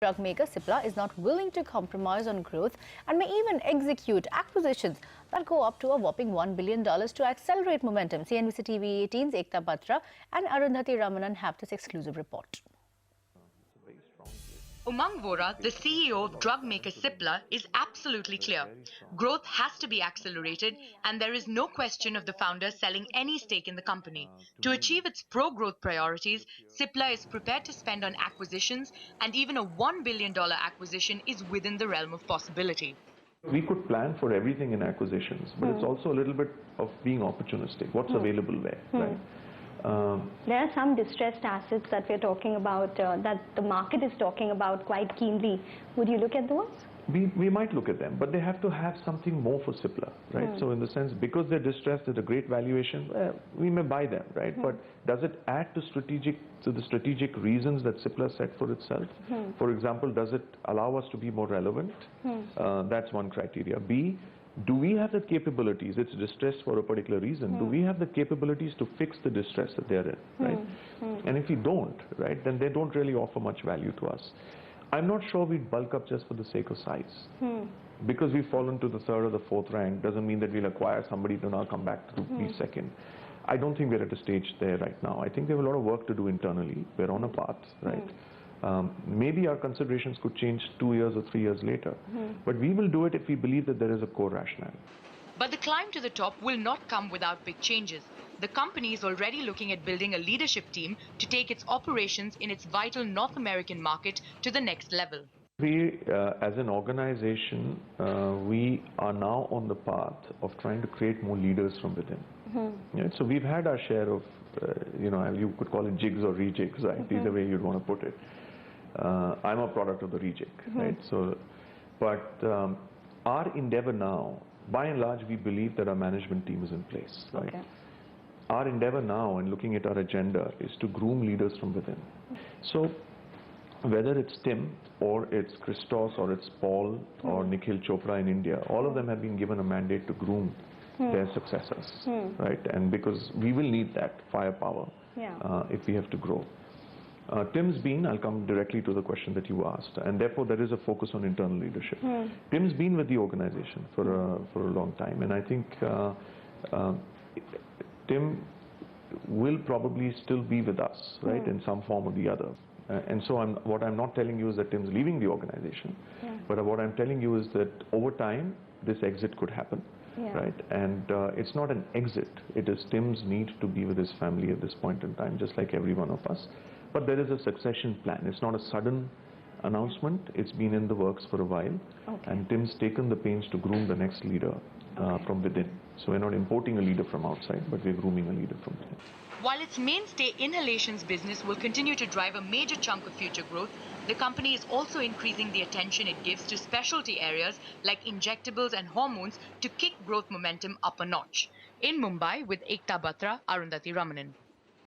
Drug maker Cipla is not willing to compromise on growth and may even execute acquisitions that go up to a whopping $1 billion to accelerate momentum. CNBC TV 18's Ekta Batra and Arundhati Ramanan have this exclusive report. Umang Vohra, the CEO of drug maker Cipla, is absolutely clear. Growth has to be accelerated, and there is no question of the founder selling any stake in the company. To achieve its pro-growth priorities, Cipla is prepared to spend on acquisitions, and even a $1 billion acquisition is within the realm of possibility. We could plan for everything in acquisitions, but it's also a little bit of being opportunistic. What's available there, right? There are some distressed assets that we're talking about, that the market is talking about quite keenly. Would you look at those? We might look at them, but they have to have something more for Cipla, right? So in the sense, because they're distressed at a great valuation, we may buy them, right? But does it add to the strategic reasons that Cipla set for itself? For example, does it allow us to be more relevant? That's one criteria. B, do we have the capabilities? It's distressed for a particular reason. Do we have the capabilities to fix the distress that they're in, right? And if we don't, right, then they don't really offer much value to us. I'm not sure we'd bulk up just for the sake of size. Because we've fallen to the third or the fourth rank doesn't mean that we'll acquire somebody to now come back to be second. I don't think we're at a stage there right now. I think we have a lot of work to do internally. We're on a path, right? Maybe our considerations could change 2 years or 3 years later. But we will do it if we believe that there is a core rationale. But the climb to the top will not come without big changes. The company is already looking at building a leadership team to take its operations in its vital North American market to the next level. We, as an organization, we are now on the path of trying to create more leaders from within. Yeah, so we've had our share of, you could call it jigs or rejigs, right? Either way you'd want to put it. I'm a product of the rejig, right? So, but our endeavor now, by and large, we believe that our management team is in place, right? Our endeavor now, in looking at our agenda, is to groom leaders from within. So, whether it's Tim, or it's Christos, or it's Paul, or Nikhil Chopra in India, all of them have been given a mandate to groom their successors, right? And because we will need that firepower if we have to grow. Tim's been, I'll come directly to the question that you asked, and therefore there is a focus on internal leadership. Tim's been with the organization for a long time, and I think Tim will probably still be with us, right, in some form or the other. And so what I'm not telling you is that Tim's leaving the organization, but what I'm telling you is that over time, this exit could happen, right? And it's not an exit, it is Tim's need to be with his family at this point in time, just like every one of us. But there is a succession plan. It's not a sudden announcement. It's been in the works for a while. And Tim's taken the pains to groom the next leader from within. So we're not importing a leader from outside, but we're grooming a leader from within. While its mainstay inhalations business will continue to drive a major chunk of future growth, the company is also increasing the attention it gives to specialty areas like injectables and hormones to kick growth momentum up a notch. In Mumbai, with Ekta Batra, Arundhati Ramanan.